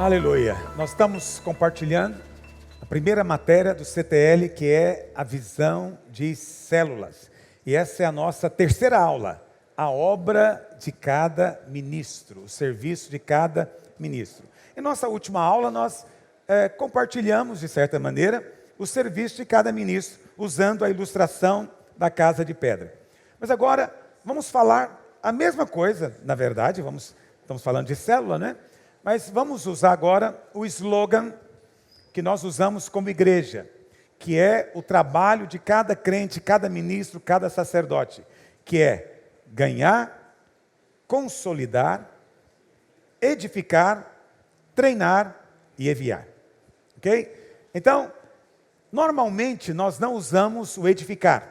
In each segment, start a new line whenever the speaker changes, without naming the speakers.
Aleluia. Nós estamos compartilhando a primeira matéria do CTL, que é a visão de células. E essa é a nossa terceira aula, a obra de cada ministro, o serviço de cada ministro. Em nossa última aula, nós compartilhamos, de certa maneira, o serviço de cada ministro, usando a ilustração da casa de pedra. Mas agora, vamos falar a mesma coisa, na verdade, estamos falando de célula, né? Mas vamos usar agora o slogan que nós usamos como igreja, que é o trabalho de cada crente, cada ministro, cada sacerdote, que é ganhar, consolidar, edificar, treinar e enviar. Ok? Então, normalmente nós não usamos o edificar.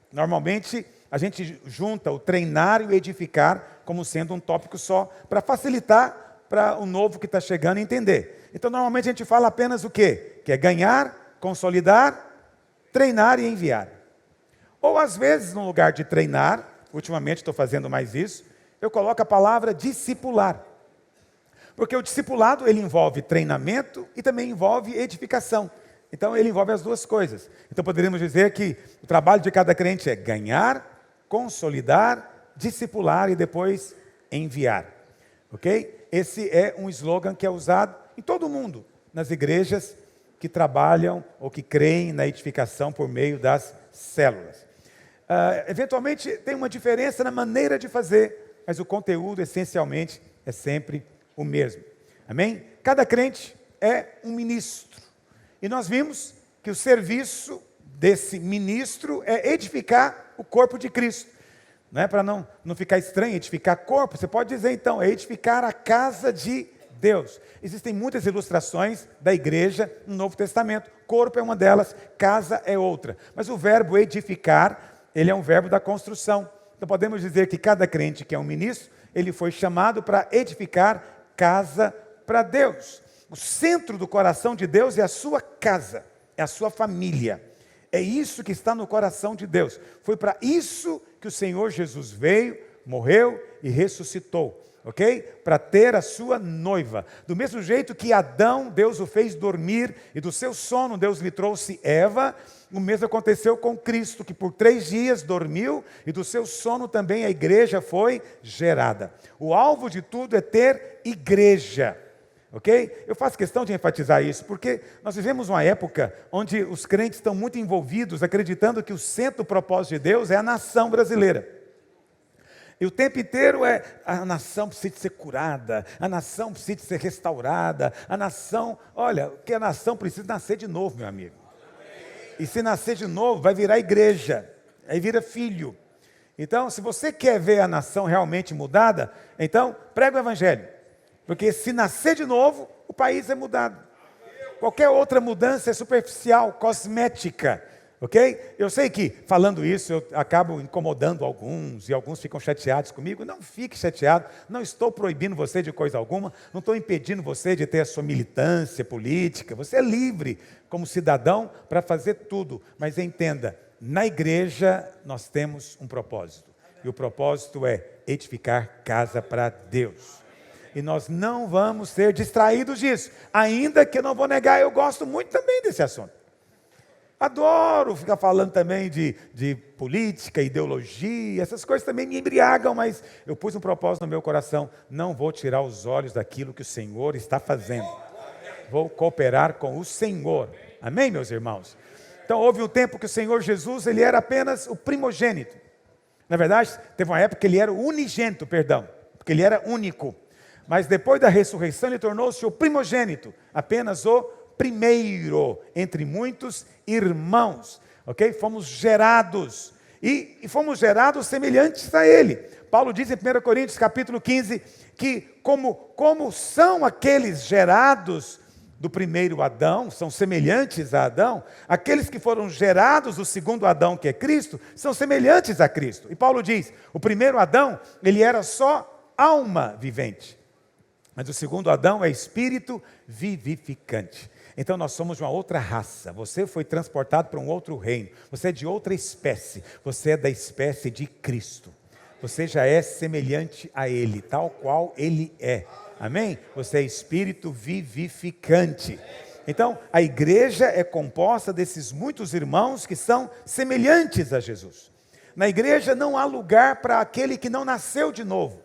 Normalmente a gente junta o treinar e o edificar como sendo um tópico só, para facilitar para o novo que está chegando entender. Então, normalmente a gente fala apenas o quê? Que é ganhar, consolidar, treinar e enviar. Ou às vezes, no lugar de treinar, ultimamente estou fazendo mais isso, eu coloco a palavra discipular. Porque o discipulado, ele envolve treinamento e também envolve edificação. Então, ele envolve as duas coisas. Então, poderíamos dizer que o trabalho de cada crente é ganhar, consolidar, discipular e depois enviar. Ok? Esse é um slogan que é usado em todo o mundo, nas igrejas que trabalham ou que creem na edificação por meio das células. Eventualmente tem uma diferença na maneira de fazer, mas o conteúdo essencialmente é sempre o mesmo. Amém? Cada crente é um ministro. E nós vimos que o serviço desse ministro é edificar o corpo de Cristo. Não é para não ficar estranho edificar corpo, você pode dizer então, é edificar a casa de Deus. Existem muitas ilustrações da igreja no Novo Testamento. Corpo é uma delas, casa é outra. Mas o verbo edificar, ele é um verbo da construção. Então podemos dizer que cada crente que é um ministro, ele foi chamado para edificar casa para Deus. O centro do coração de Deus é a sua casa, é a sua família. É isso que está no coração de Deus. Foi para isso que o Senhor Jesus veio, morreu e ressuscitou. Ok? Para ter a sua noiva. Do mesmo jeito que Adão, Deus o fez dormir, e do seu sono Deus lhe trouxe Eva, o mesmo aconteceu com Cristo, que por 3 dias dormiu, e do seu sono também a igreja foi gerada. O alvo de tudo é ter igreja. Ok? Eu faço questão de enfatizar isso, porque nós vivemos uma época onde os crentes estão muito envolvidos, acreditando que o centro do propósito de Deus é a nação brasileira. E o tempo inteiro a nação precisa ser curada, a nação precisa ser restaurada, olha, que a nação precisa nascer de novo, meu amigo. E se nascer de novo, vai virar igreja, aí vira filho. Então, se você quer ver a nação realmente mudada, então prega o evangelho. Porque se nascer de novo, o país é mudado. Qualquer outra mudança é superficial, cosmética. Ok? Eu sei que, falando isso, eu acabo incomodando alguns, e alguns ficam chateados comigo. Não fique chateado, não estou proibindo você de coisa alguma, não estou impedindo você de ter a sua militância política. Você é livre, como cidadão, para fazer tudo. Mas entenda, na igreja nós temos um propósito. E o propósito é edificar casa para Deus. E nós não vamos ser distraídos disso. Ainda que eu não vou negar, eu gosto muito também desse assunto. Adoro ficar falando também de política, ideologia, essas coisas também me embriagam, mas eu pus um propósito no meu coração. Não vou tirar os olhos daquilo que o Senhor está fazendo. Vou cooperar com o Senhor. Amém, meus irmãos? Então, houve um tempo que o Senhor Jesus, ele era apenas o primogênito. Na verdade, teve uma época que ele era o unigênito, porque ele era único. Mas depois da ressurreição, ele tornou-se o primogênito, apenas o primeiro entre muitos irmãos. Ok? Fomos gerados, e fomos gerados semelhantes a ele. Paulo diz em 1 Coríntios capítulo 15, que como são aqueles gerados do primeiro Adão, são semelhantes a Adão, aqueles que foram gerados do segundo Adão, que é Cristo, são semelhantes a Cristo. E Paulo diz, o primeiro Adão, ele era só alma vivente. Mas o segundo Adão é espírito vivificante. Então nós somos de uma outra raça. Você foi transportado para um outro reino. Você é de outra espécie. Você é da espécie de Cristo. Você já é semelhante a Ele, tal qual Ele é. Amém? Você é espírito vivificante. Então, a igreja é composta desses muitos irmãos que são semelhantes a Jesus. Na igreja não há lugar para aquele que não nasceu de novo.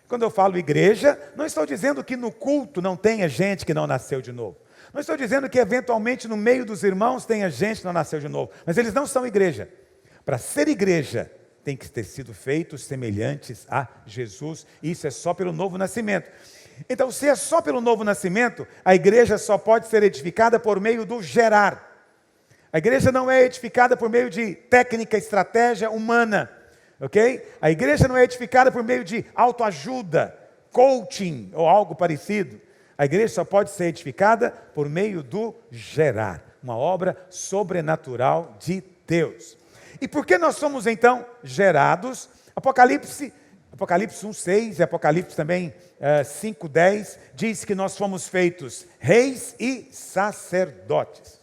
Quando eu falo igreja, não estou dizendo que no culto não tenha gente que não nasceu de novo. Não estou dizendo que eventualmente no meio dos irmãos tenha gente que não nasceu de novo. Mas eles não são igreja. Para ser igreja, tem que ter sido feitos semelhantes a Jesus. Isso é só pelo novo nascimento. Então, se é só pelo novo nascimento, a igreja só pode ser edificada por meio do gerar. A igreja não é edificada por meio de técnica, estratégia humana, ok? A igreja não é edificada por meio de autoajuda, coaching ou algo parecido. A igreja só pode ser edificada por meio do gerar, uma obra sobrenatural de Deus. E por que nós somos então gerados? Apocalipse 1:6 e Apocalipse também 5:10 diz que nós fomos feitos reis e sacerdotes,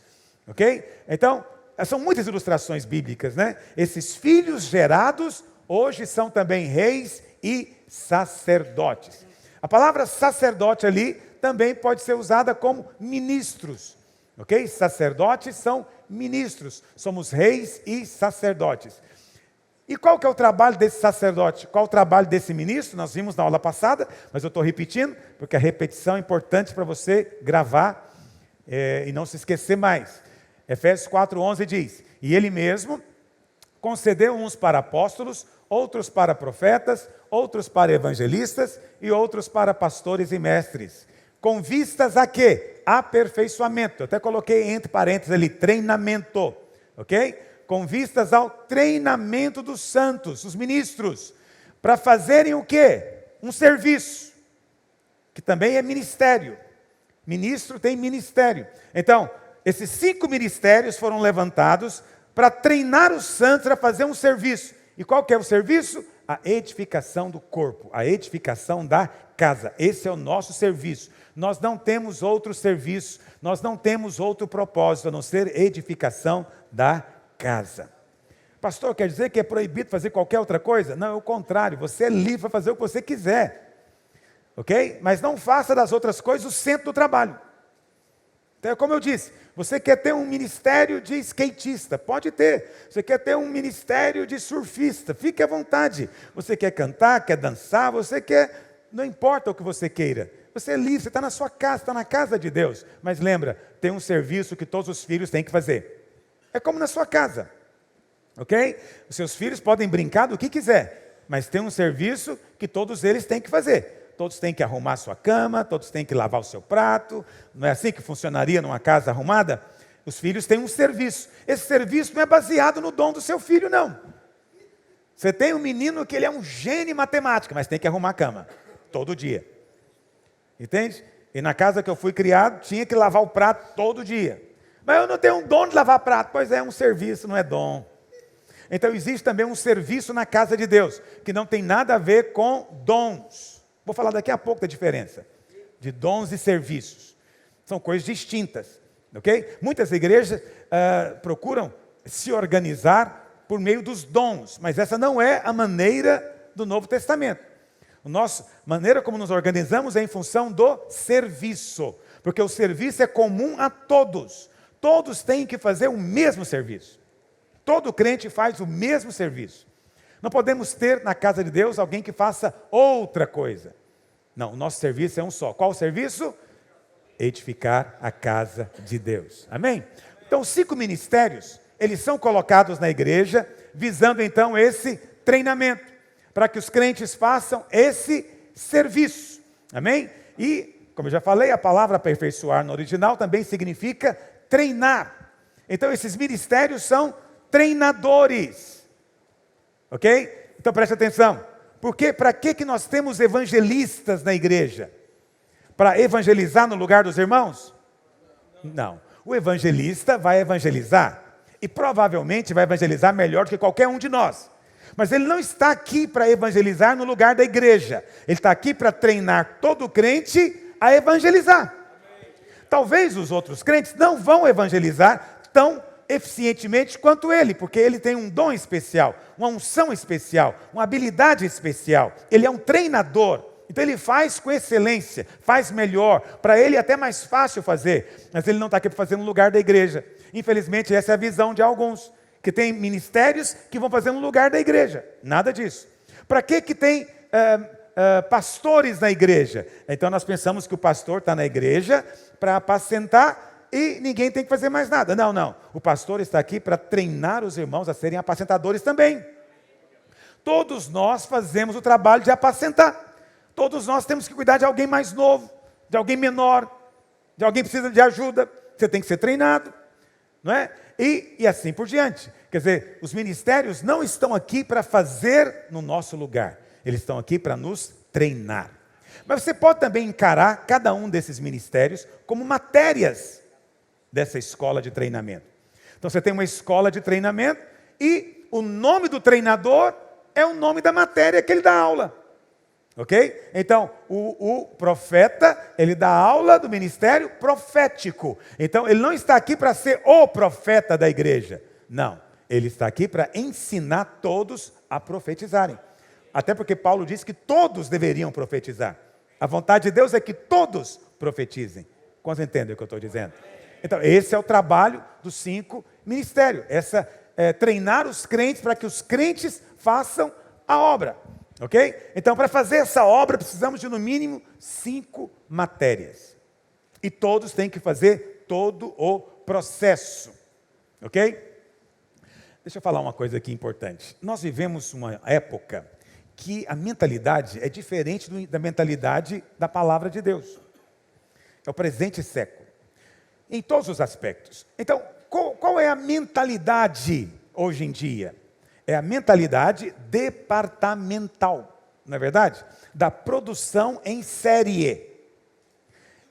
ok? Então, são muitas ilustrações bíblicas, né? Esses filhos gerados hoje são também reis e sacerdotes. A palavra sacerdote ali também pode ser usada como ministros, ok? Sacerdotes são ministros, somos reis e sacerdotes. E qual que é o trabalho desse sacerdote? Qual o trabalho desse ministro? Nós vimos na aula passada, mas eu estou repetindo, porque a repetição é importante para você gravar e não se esquecer mais. Efésios 4:11 diz: e ele mesmo concedeu uns para apóstolos, outros para profetas, outros para evangelistas e outros para pastores e mestres. Com vistas a quê? Aperfeiçoamento. Eu até coloquei entre parênteses ali, treinamento, ok? Com vistas ao treinamento dos santos, os ministros, para fazerem o quê? Um serviço, que também é ministério. Ministro tem ministério. Então, esses 5 ministérios foram levantados para treinar os santos a fazer um serviço. E qual que é o serviço? A edificação do corpo, a edificação da casa. Esse é o nosso serviço. Nós não temos outro serviço, nós não temos outro propósito, a não ser edificação da casa. Pastor, quer dizer que é proibido fazer qualquer outra coisa? Não, é o contrário, você é livre para fazer o que você quiser, ok? Mas não faça das outras coisas o centro do trabalho. Então, como eu disse, você quer ter um ministério de skatista, pode ter. Você quer ter um ministério de surfista, fique à vontade. Você quer cantar, quer dançar, você quer, não importa o que você queira. Você é livre, você está na sua casa, está na casa de Deus. Mas lembra, tem um serviço que todos os filhos têm que fazer. É como na sua casa, ok? Os seus filhos podem brincar do que quiser, mas tem um serviço que todos eles têm que fazer. Todos têm que arrumar sua cama, todos têm que lavar o seu prato. Não é assim que funcionaria numa casa arrumada? Os filhos têm um serviço. Esse serviço não é baseado no dom do seu filho, não. Você tem um menino que ele é um gênio em matemática, mas tem que arrumar a cama, todo dia. Entende? E na casa que eu fui criado, tinha que lavar o prato todo dia. Mas eu não tenho um dom de lavar prato. Pois é, um serviço, não é dom. Então existe também um serviço na casa de Deus, que não tem nada a ver com dons. Vou falar daqui a pouco da diferença de dons e serviços. São coisas distintas, ok? Muitas igrejas procuram se organizar por meio dos dons, mas essa não é a maneira do Novo Testamento. A nossa maneira como nos organizamos é em função do serviço, porque o serviço é comum a todos. Todos têm que fazer o mesmo serviço. Todo crente faz o mesmo serviço. Não podemos ter na casa de Deus alguém que faça outra coisa. Não, o nosso serviço é um só. Qual o serviço? Edificar a casa de Deus. Amém? Então, os 5 ministérios, eles são colocados na igreja, visando então esse treinamento, para que os crentes façam esse serviço. Amém? E, como eu já falei, a palavra aperfeiçoar no original também significa treinar. Então esses ministérios são treinadores, ok? Então preste atenção, porque para que nós temos evangelistas na igreja? Para evangelizar no lugar dos irmãos? Não, o evangelista vai evangelizar, e provavelmente vai evangelizar melhor do que qualquer um de nós, mas ele não está aqui para evangelizar no lugar da igreja, ele está aqui para treinar todo crente a evangelizar. Talvez os outros crentes não vão evangelizar tão eficientemente quanto ele, porque ele tem um dom especial, uma unção especial, uma habilidade especial. Ele é um treinador, então ele faz com excelência, faz melhor. Para ele é até mais fácil fazer, mas ele não está aqui para fazer no lugar da igreja. Infelizmente, essa é a visão de alguns, que tem ministérios que vão fazer no lugar da igreja. Nada disso. Para que tem pastores na igreja? Então nós pensamos que o pastor está na igreja para apacentar e ninguém tem que fazer mais nada. Não, não. O pastor está aqui para treinar os irmãos a serem apacentadores também. Todos nós fazemos o trabalho de apacentar. Todos nós temos que cuidar de alguém mais novo, de alguém menor, de alguém que precisa de ajuda. Você tem que ser treinado, não é? E assim por diante. Quer dizer, os ministérios não estão aqui para fazer no nosso lugar. Eles estão aqui para nos treinar. Mas você pode também encarar cada um desses ministérios como matérias dessa escola de treinamento. Então você tem uma escola de treinamento e o nome do treinador é o nome da matéria que ele dá aula. Ok? Então, o profeta, ele dá aula do ministério profético. Então, ele não está aqui para ser o profeta da igreja. Não. Ele está aqui para ensinar todos a profetizarem. Até porque Paulo diz que todos deveriam profetizar. A vontade de Deus é que todos profetizem. Quantos entendem o que eu estou dizendo? Então, esse é o trabalho dos 5 ministérios. Treinar os crentes para que os crentes façam a obra. Ok? Então, para fazer essa obra, precisamos de no mínimo 5 matérias. E todos têm que fazer todo o processo. Ok? Deixa eu falar uma coisa aqui importante. Nós vivemos uma época que a mentalidade é diferente da mentalidade da palavra de Deus. É o presente século. Em todos os aspectos. Então, qual é a mentalidade hoje em dia? É a mentalidade departamental, não é verdade? Da produção em série.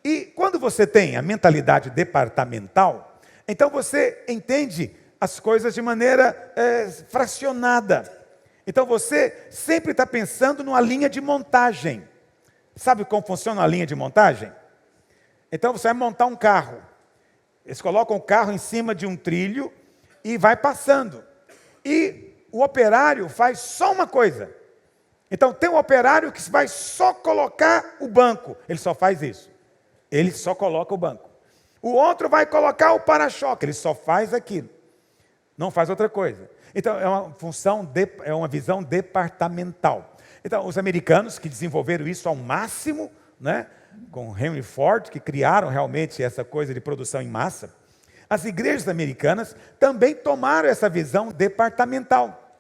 E quando você tem a mentalidade departamental, então você entende as coisas de maneira fracionada. Então você sempre está pensando numa linha de montagem. Sabe como funciona a linha de montagem? Então você vai montar um carro. Eles colocam o carro em cima de um trilho e vai passando. E o operário faz só uma coisa. Então tem um operário que vai só colocar o banco. Ele só faz isso. Ele só coloca o banco. O outro vai colocar o para-choque. Ele só faz aquilo. Não faz outra coisa. Então é uma função, é uma visão departamental. Então os americanos que desenvolveram isso ao máximo, né? Com Henry Ford, que criaram realmente essa coisa de produção em massa, as igrejas americanas também tomaram essa visão departamental.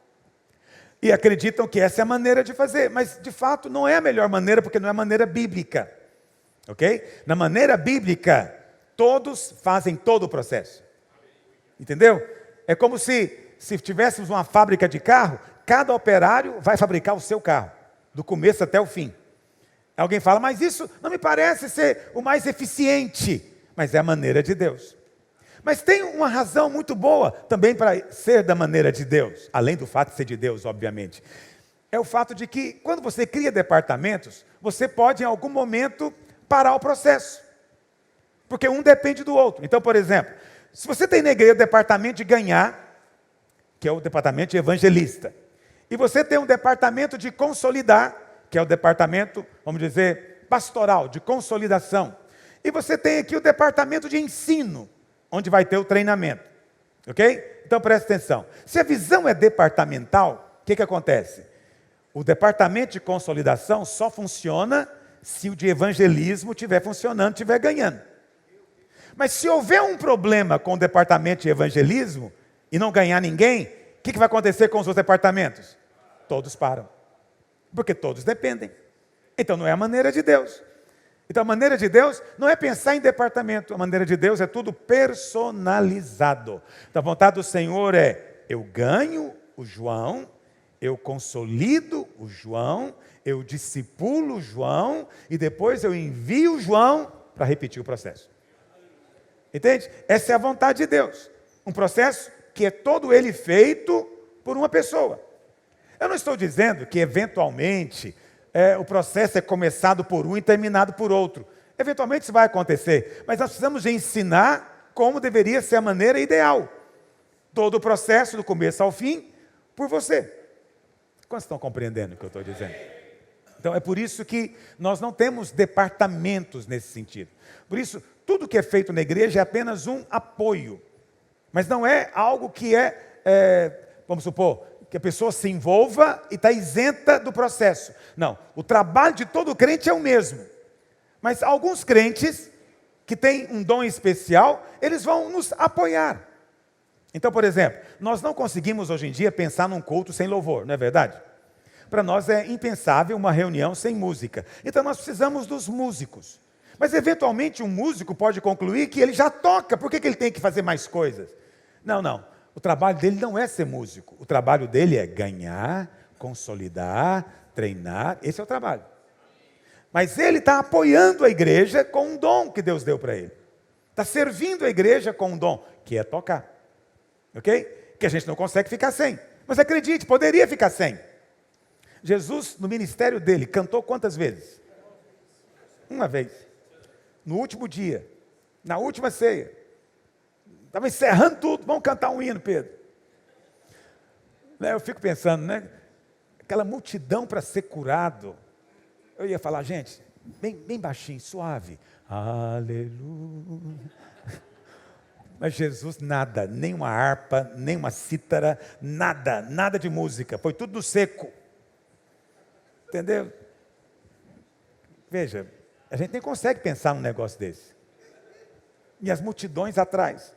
E acreditam que essa é a maneira de fazer, mas de fato não é a melhor maneira, porque não é a maneira bíblica. Ok? Na maneira bíblica, todos fazem todo o processo. Entendeu? É como se tivéssemos uma fábrica de carro, cada operário vai fabricar o seu carro, do começo até o fim. Alguém fala, mas isso não me parece ser o mais eficiente. Mas é a maneira de Deus. Mas tem uma razão muito boa também para ser da maneira de Deus. Além do fato de ser de Deus, obviamente. É o fato de que, quando você cria departamentos, você pode, em algum momento, parar o processo. Porque um depende do outro. Então, por exemplo, se você tem na igreja o departamento de ganhar, que é o departamento de evangelista, e você tem um departamento de consolidar, que é o departamento, vamos dizer, pastoral, de consolidação. E você tem aqui o departamento de ensino, onde vai ter o treinamento. Ok? Então presta atenção. Se a visão é departamental, o que acontece? O departamento de consolidação só funciona se o de evangelismo estiver funcionando, estiver ganhando. Mas se houver um problema com o departamento de evangelismo e não ganhar ninguém, o que vai acontecer com os outros departamentos? Todos param. Porque todos dependem. Então não é a maneira de Deus. Então a maneira de Deus não é pensar em departamento. A maneira de Deus é tudo personalizado. Então a vontade do Senhor é, eu ganho o João, eu consolido o João, eu discipulo o João e depois eu envio o João para repetir o processo. Entende? Essa é a vontade de Deus. Um processo que é todo ele feito por uma pessoa. Eu não estou dizendo que, eventualmente, o processo é começado por um e terminado por outro. Eventualmente isso vai acontecer, mas nós precisamos de ensinar como deveria ser a maneira ideal. todo o processo, do começo ao fim, por você. Quantos estão compreendendo o que eu estou dizendo? Então, é por isso que nós não temos departamentos nesse sentido. Por isso, tudo que é feito na igreja é apenas um apoio. Mas não é algo que vamos supor, que a pessoa se envolva e está isenta do processo. Não, o trabalho de todo crente é o mesmo. Mas alguns crentes que têm um dom especial, eles vão nos apoiar. Então, por exemplo, nós não conseguimos hoje em dia pensar num culto sem louvor, não é verdade? Para nós é impensável uma reunião sem música. Então nós precisamos dos músicos. Mas eventualmente um músico pode concluir que ele já toca, por que ele tem que fazer mais coisas? Não. O trabalho dele não é ser músico. O trabalho dele é ganhar, consolidar, treinar. Esse é o trabalho. Mas ele está apoiando a igreja com um dom que Deus deu para ele. Está servindo a igreja com um dom, que é tocar. Ok? Que a gente não consegue ficar sem. Mas acredite, poderia ficar sem. Jesus, no ministério dele, cantou quantas vezes? Uma vez. No último dia. Na última ceia. Estava encerrando tudo. Vamos cantar um hino, Pedro. Eu fico pensando, né? Aquela multidão para ser curado. Eu ia falar, gente, bem baixinho, suave. Aleluia. Mas Jesus, nada. Nem uma harpa, nem uma cítara, nada de música. Foi tudo no seco. Entendeu? Veja, a gente nem consegue pensar num negócio desse. E as multidões atrás.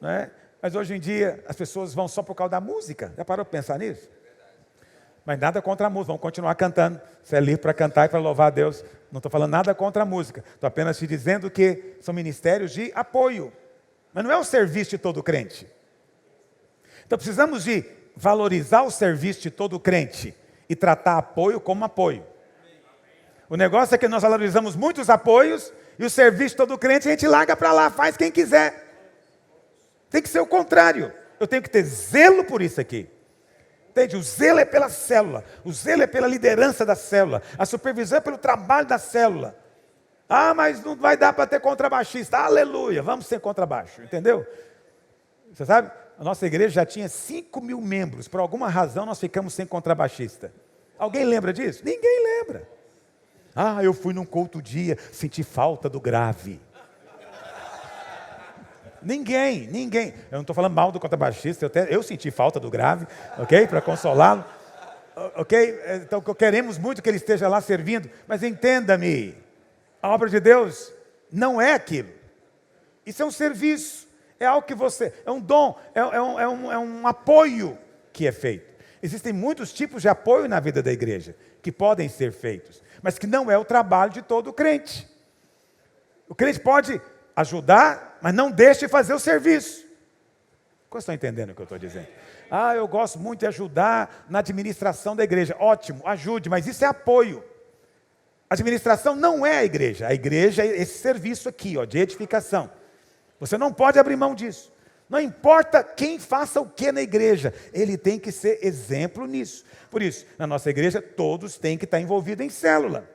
Não é? Mas hoje em dia, as pessoas vão só por causa da música. Já parou para pensar nisso? Mas nada contra a música, vamos continuar cantando. Você é livre para cantar e para louvar a Deus. Não estou falando nada contra a música. Estou apenas te dizendo que são ministérios de apoio. Mas não é o serviço de todo crente. Então precisamos de valorizar o serviço de todo crente e tratar apoio como apoio. O negócio é que nós valorizamos muitos apoios e o serviço de todo crente a gente larga para lá, faz quem quiser. Tem que ser o contrário. Eu tenho que ter zelo por isso aqui. Entende? O zelo é pela célula, o zelo é pela liderança da célula, a supervisão é pelo trabalho da célula. Ah, mas não vai dar para ter contrabaixista. Aleluia, vamos ser contrabaixo, entendeu? Você sabe? A nossa igreja já tinha 5.000 membros. Por alguma razão nós ficamos sem contrabaixista. Alguém lembra disso? Ninguém lembra. Ah, eu fui num culto dia, senti falta do grave. Ninguém. Eu não estou falando mal do contrabaixista, eu senti falta do grave, ok? Para consolá-lo. Ok? Então queremos muito que ele esteja lá servindo. Mas entenda-me, a obra de Deus não é aquilo. Isso é um serviço. É algo que você... É um dom, é um apoio que é feito. Existem muitos tipos de apoio na vida da igreja que podem ser feitos, mas que não é o trabalho de todo crente. O crente pode ajudar, mas não deixe de fazer o serviço. Vocês estão entendendo o que eu estou dizendo? Ah, eu gosto muito de ajudar na administração da igreja. Ótimo, ajude, mas isso é apoio. A administração não é a igreja é esse serviço aqui, de edificação. Você não pode abrir mão disso. Não importa quem faça o que na igreja, ele tem que ser exemplo nisso. Por isso, na nossa igreja, todos têm que estar envolvidos em célula.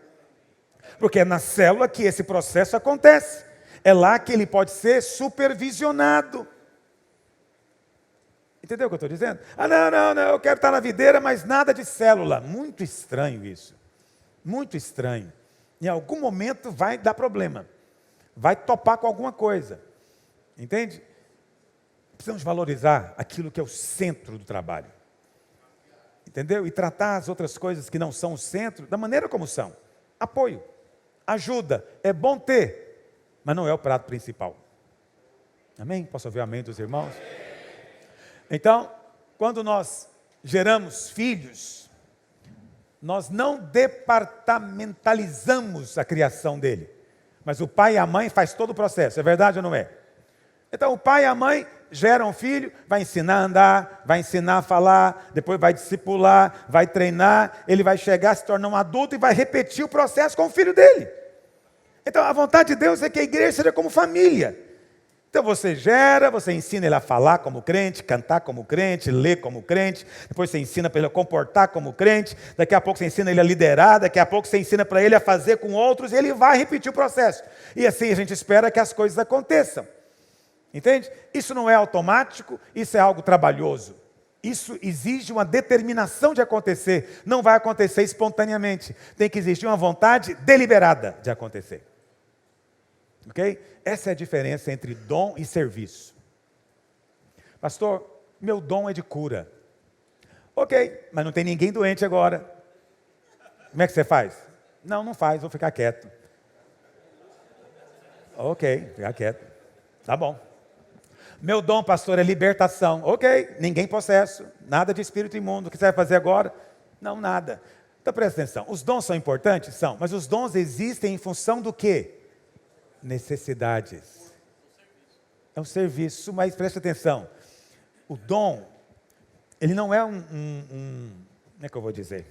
Porque é na célula que esse processo acontece. É lá que ele pode ser supervisionado. Entendeu o que eu estou dizendo? Ah, não, eu quero estar na videira, mas nada de célula. Muito estranho isso. Muito estranho. Em algum momento vai dar problema. Vai topar com alguma coisa. Entende? Precisamos valorizar aquilo que é o centro do trabalho. Entendeu? E tratar as outras coisas que não são o centro da maneira como são. Apoio, ajuda, é bom ter, mas não é o prato principal. Amém? Posso ouvir amém dos irmãos? Então, quando nós geramos filhos, nós não departamentalizamos a criação dele. Mas o pai e a mãe faz todo o processo, é verdade ou não é? Então o pai e a mãe geram um filho, vai ensinar a andar, vai ensinar a falar, depois vai discipular, vai treinar, ele vai chegar, se tornar um adulto e vai repetir o processo com o filho dele. Então a vontade de Deus é que a igreja seja como família. Então você gera, você ensina ele a falar como crente, cantar como crente, ler como crente, depois você ensina para ele a comportar como crente, daqui a pouco você ensina ele a liderar, daqui a pouco você ensina para ele a fazer com outros, e ele vai repetir o processo. E assim a gente espera que as coisas aconteçam. Entende? Isso não é automático, isso é algo trabalhoso. Isso exige uma determinação de acontecer. Não vai acontecer espontaneamente. Tem que existir uma vontade deliberada de acontecer. Ok? Essa é a diferença entre dom e serviço. Pastor, meu dom é de cura. Ok, mas não tem ninguém doente agora. Como é que você faz? Não faz, vou ficar quieto. Ok, ficar quieto. Tá bom. Meu dom, pastor, é libertação. Ok, ninguém possesso, nada de espírito imundo. O que você vai fazer agora? Não, nada. Então presta atenção, os dons são importantes? São, mas os dons existem em função do quê? Necessidades. É um serviço, mas presta atenção. O dom, ele não é como é que eu vou dizer?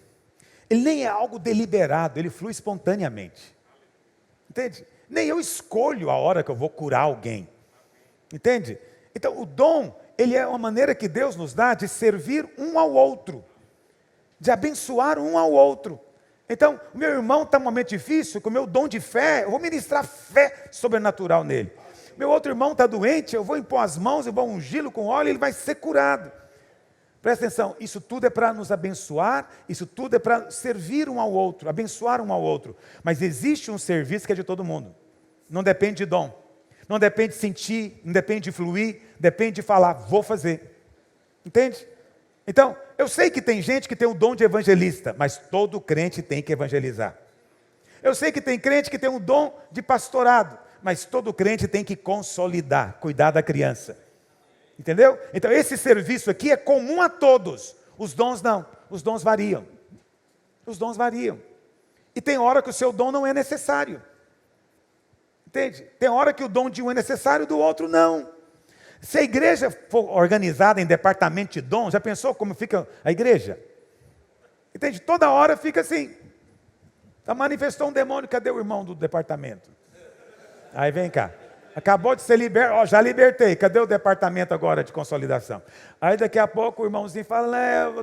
Ele nem é algo deliberado, ele flui espontaneamente. Entende? Nem eu escolho a hora que eu vou curar alguém. Entende? Então, o dom, ele é uma maneira que Deus nos dá de servir um ao outro, de abençoar um ao outro. Então, o meu irmão está num momento difícil, com o meu dom de fé, eu vou ministrar fé sobrenatural nele. Meu outro irmão está doente, eu vou impor as mãos, eu vou ungí-lo com óleo e ele vai ser curado. Presta atenção, isso tudo é para nos abençoar, isso tudo é para servir um ao outro, abençoar um ao outro. Mas existe um serviço que é de todo mundo, não depende de dom. Não depende de sentir, não depende de fluir, depende de falar, vou fazer. Entende? Então, eu sei que tem gente que tem o dom de evangelista, mas todo crente tem que evangelizar. Eu sei que tem crente que tem o dom de pastorado, mas todo crente tem que consolidar, cuidar da criança. Entendeu? Então, esse serviço aqui é comum a todos. Os dons não, os dons variam. Os dons variam. E tem hora que o seu dom não é necessário. Entende? Tem hora que o dom de um é necessário, do outro não. Se a igreja for organizada em departamento de dom, já pensou como fica a igreja? Entende? Toda hora fica assim. Manifestou um demônio, cadê o irmão do departamento? Aí vem cá. Acabou de ser liberto, já libertei, cadê o departamento agora de consolidação? Aí daqui a pouco o irmãozinho fala,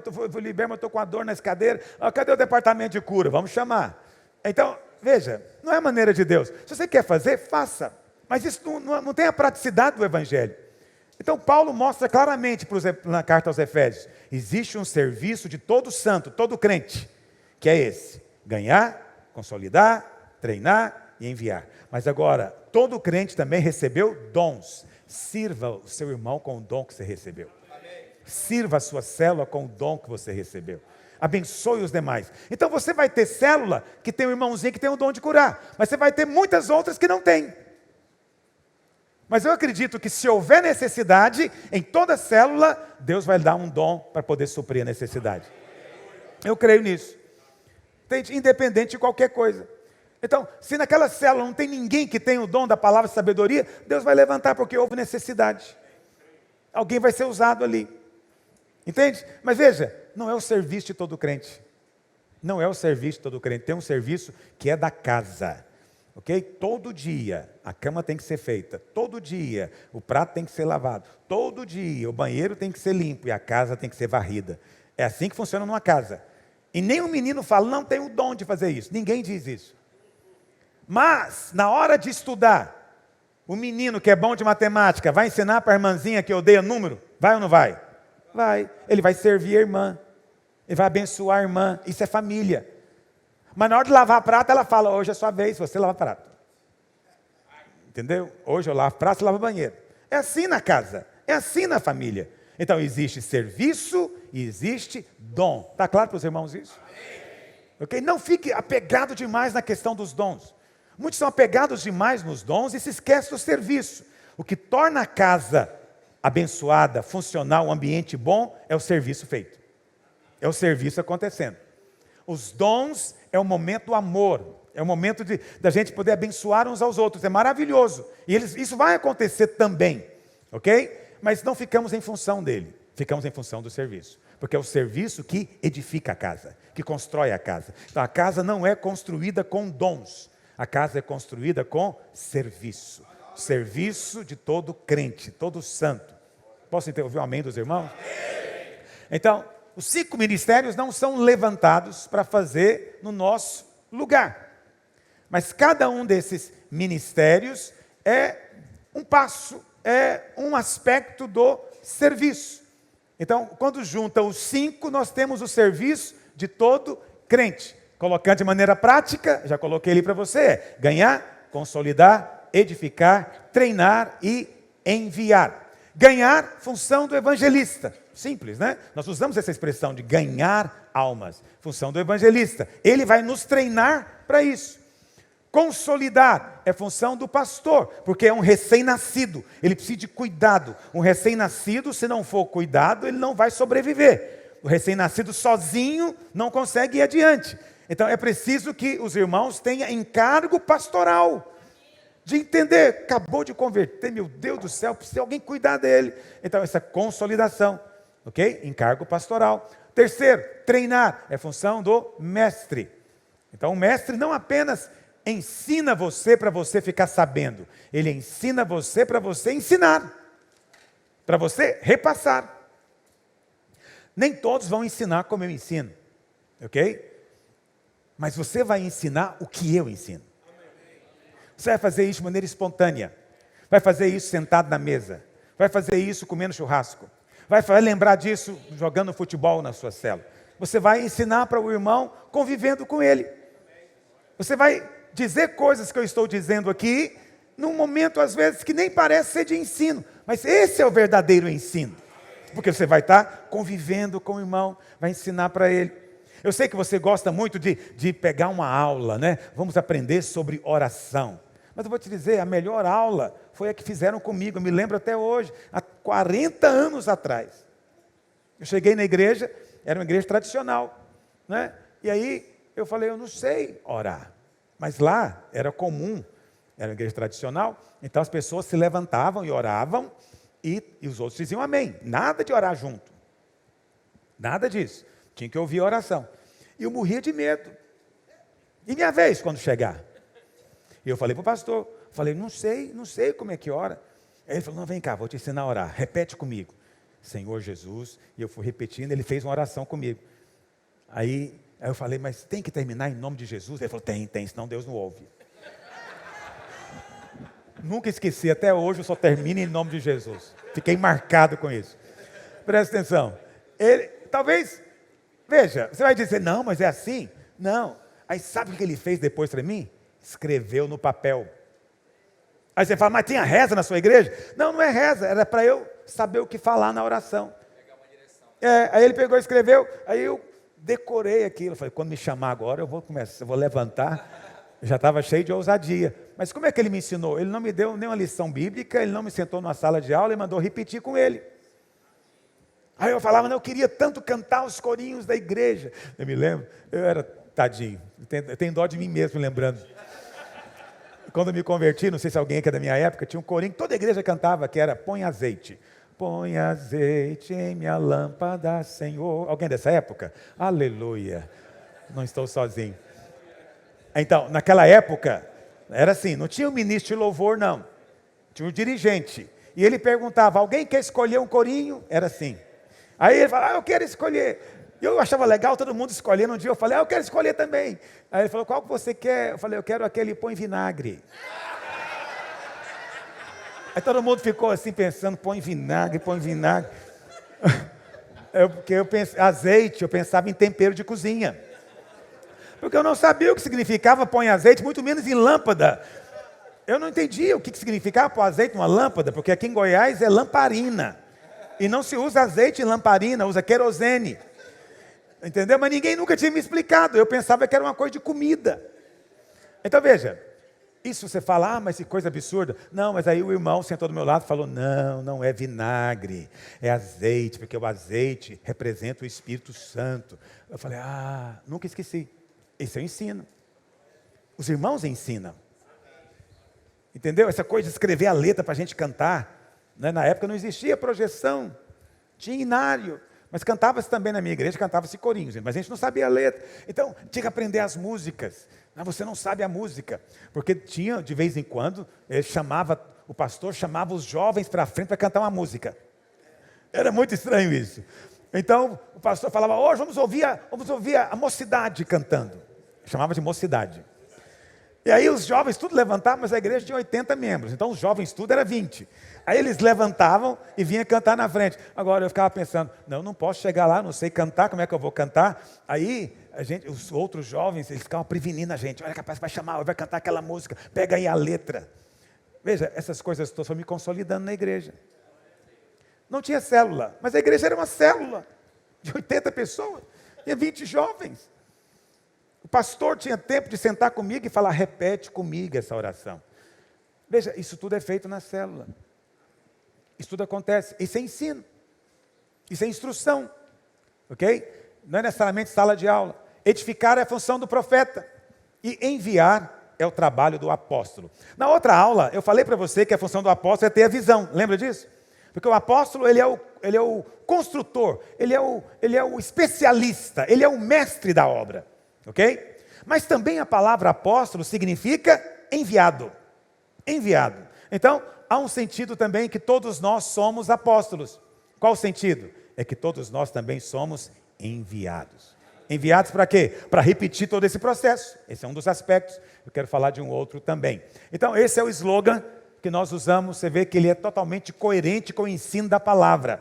eu vou liberar, mas estou com a dor nas cadeiras. Cadê o departamento de cura? Vamos chamar. Então, veja, não é a maneira de Deus. Se você quer fazer, faça. Mas isso não tem a praticidade do Evangelho. Então, Paulo mostra claramente na carta aos Efésios, existe um serviço de todo santo, todo crente, que é esse, ganhar, consolidar, treinar e enviar. Mas agora, todo crente também recebeu dons. Sirva o seu irmão com o dom que você recebeu. Sirva a sua célula com o dom que você recebeu. Abençoe os demais. Então você vai ter célula que tem um irmãozinho que tem o dom de curar, mas você vai ter muitas outras que não tem. Mas eu acredito que se houver necessidade, em toda célula, Deus vai dar um dom para poder suprir a necessidade. Eu creio nisso. Independente de qualquer coisa. Então, se naquela célula não tem ninguém que tenha o dom da palavra de sabedoria, Deus vai levantar porque houve necessidade. Alguém vai ser usado ali. Entende? Mas veja, não é o serviço de todo crente. Não é o serviço de todo crente. Tem um serviço que é da casa. Ok? Todo dia a cama tem que ser feita. Todo dia o prato tem que ser lavado. Todo dia o banheiro tem que ser limpo e a casa tem que ser varrida. É assim que funciona numa casa. E nem um menino fala, não tenho o dom de fazer isso. Ninguém diz isso. Mas, na hora de estudar, o menino que é bom de matemática vai ensinar para a irmãzinha que odeia número? Vai ou não vai? Vai. Ele vai servir a irmã. Ele vai abençoar a irmã. Isso é família. Mas na hora de lavar prato, ela fala, hoje é sua vez, você lava prato. Entendeu? Hoje eu lavo prato, você lava banheiro. É assim na casa. É assim na família. Então, existe serviço e existe dom. Está claro para os irmãos isso? Ok? Não fique apegado demais na questão dos dons. Muitos são apegados demais nos dons e se esquecem do serviço. O que torna a casa abençoada, funcional, um ambiente bom, é o serviço feito. É o serviço acontecendo. Os dons é o momento do amor. É o momento da gente poder abençoar uns aos outros. É maravilhoso. E isso vai acontecer também. Ok? Mas não ficamos em função dele. Ficamos em função do serviço. Porque é o serviço que edifica a casa, que constrói a casa. Então a casa não é construída com dons. A casa é construída com serviço. Serviço de todo crente, todo santo. Posso ouvir um amém dos irmãos? Então, os 5 ministérios não são levantados para fazer no nosso lugar. Mas cada um desses ministérios é um passo, é um aspecto do serviço. Então, quando junta os 5, nós temos o serviço de todo crente. Colocando de maneira prática, já coloquei ali para você, ganhar, consolidar, edificar, treinar e enviar. Ganhar, função do evangelista. Simples, né? Nós usamos essa expressão de ganhar almas. Função do evangelista. Ele vai nos treinar para isso. Consolidar é função do pastor, porque é um recém-nascido. Ele precisa de cuidado. Um recém-nascido, se não for cuidado, ele não vai sobreviver. O recém-nascido sozinho não consegue ir adiante. Então é preciso que os irmãos tenham encargo pastoral. De entender, acabou de converter, meu Deus do céu, precisa alguém cuidar dele. Então essa consolidação, ok? Encargo pastoral. Terceiro, treinar, é função do mestre. Então o mestre não apenas ensina você para você ficar sabendo, ele ensina você para você ensinar, para você repassar. Nem todos vão ensinar como eu ensino, ok? Mas você vai ensinar o que eu ensino. Você vai fazer isso de maneira espontânea. Vai fazer isso sentado na mesa. Vai fazer isso comendo churrasco. Vai lembrar disso jogando futebol na sua cela. Você vai ensinar para o irmão convivendo com ele. Você vai dizer coisas que eu estou dizendo aqui, num momento às vezes que nem parece ser de ensino. Mas esse é o verdadeiro ensino. Porque você vai estar convivendo com o irmão, vai ensinar para ele. Eu sei que você gosta muito de pegar uma aula, né? Vamos aprender sobre oração. Mas eu vou te dizer, a melhor aula foi a que fizeram comigo. Eu me lembro até hoje, há 40 anos atrás. Eu cheguei na igreja, era uma igreja tradicional, né? E aí eu falei, eu não sei orar. Mas lá era comum, era uma igreja tradicional, então as pessoas se levantavam e oravam, e os outros diziam amém. Nada de orar junto. Nada disso. Tinha que ouvir a oração. E eu morria de medo. E minha vez quando chegar? E eu falei para o pastor, não sei como é que ora. Aí ele falou, não, vem cá, vou te ensinar a orar. Repete comigo. Senhor Jesus. E eu fui repetindo, ele fez uma oração comigo. Aí eu falei, mas tem que terminar em nome de Jesus? Ele falou, tem, senão Deus não ouve. Nunca esqueci, até hoje eu só termino em nome de Jesus. Fiquei marcado com isso. Presta atenção. Talvez, veja, você vai dizer, não, mas é assim? Não. Aí sabe o que ele fez depois para mim? Escreveu no papel. Aí você fala, mas tinha reza na sua igreja? Não, não é reza, era para eu saber o que falar na oração. Aí ele pegou e escreveu, aí eu decorei aquilo. Eu falei, quando me chamar agora, eu vou começar, eu vou levantar. Eu já estava cheio de ousadia. Mas como é que ele me ensinou? Ele não me deu nenhuma lição bíblica, ele não me sentou numa sala de aula e mandou repetir com ele. Aí eu falava, eu queria tanto cantar os corinhos da igreja. Eu me lembro, eu era tadinho, eu tenho dó de mim mesmo lembrando. Quando eu me converti, não sei se alguém aqui é da minha época, tinha um corinho que toda a igreja cantava, que era põe azeite. Põe azeite em minha lâmpada, Senhor. Alguém dessa época? Aleluia. Não estou sozinho. Então, naquela época, era assim, não tinha um ministro de louvor, não. Tinha um dirigente. E ele perguntava, alguém quer escolher um corinho? Era assim. Aí ele falava, eu quero escolher. E eu achava legal todo mundo escolhendo. Um dia eu falei, eu quero escolher também. Aí ele falou, qual que você quer? Eu falei, eu quero aquele põe vinagre. Aí todo mundo ficou assim pensando, põe vinagre, põe vinagre. Porque eu pensei, azeite, eu pensava em tempero de cozinha. Porque eu não sabia o que significava põe azeite, muito menos em lâmpada. Eu não entendia o que significava pôr azeite numa lâmpada, porque aqui em Goiás é lamparina. E não se usa azeite em lamparina, usa querosene. Entendeu? Mas ninguém nunca tinha me explicado. Eu pensava que era uma coisa de comida. Então veja, isso você fala, mas que coisa absurda. Não, mas aí o irmão sentou do meu lado e falou, não é vinagre, é azeite, porque o azeite representa o Espírito Santo. Eu falei, nunca esqueci. Esse eu ensino. Os irmãos ensinam. Entendeu? Essa coisa de escrever a letra para a gente cantar. Né? Na época não existia projeção, tinha inário. Mas cantava-se também na minha igreja, cantava-se corinhos, mas a gente não sabia a letra. Então, tinha que aprender as músicas. Você não sabe a música. Porque tinha, de vez em quando, o pastor chamava os jovens para frente para cantar uma música. Era muito estranho isso. Então, o pastor falava, hoje vamos ouvir a mocidade cantando. Chamava de mocidade. E aí os jovens tudo levantavam, mas a igreja tinha 80 membros, então os jovens tudo era 20. Aí eles levantavam e vinham cantar na frente. Agora eu ficava pensando, não posso chegar lá, não sei cantar, como é que eu vou cantar? Aí os outros jovens, eles ficavam prevenindo a gente. Olha, capaz, vai chamar, vai cantar aquela música, pega aí a letra. Veja, essas coisas todas foram me consolidando na igreja. Não tinha célula, mas a igreja era uma célula de 80 pessoas, tinha 20 jovens. O pastor tinha tempo de sentar comigo e falar, repete comigo essa oração. Veja, isso tudo é feito na célula. Isso tudo acontece. Isso é ensino. Isso é instrução. Ok? Não é necessariamente sala de aula. Edificar é a função do profeta. E enviar é o trabalho do apóstolo. Na outra aula, eu falei para você que a função do apóstolo é ter a visão. Lembra disso? Porque o apóstolo, ele é o construtor, ele é o especialista, ele é o mestre da obra. Ok? Mas também a palavra apóstolo significa enviado. Enviado. Então, há um sentido também que todos nós somos apóstolos. Qual o sentido? É que todos nós também somos enviados. Enviados para quê? Para repetir todo esse processo. Esse é um dos aspectos. Eu quero falar de um outro também. Então, esse é o slogan que nós usamos. Você vê que ele é totalmente coerente com o ensino da palavra.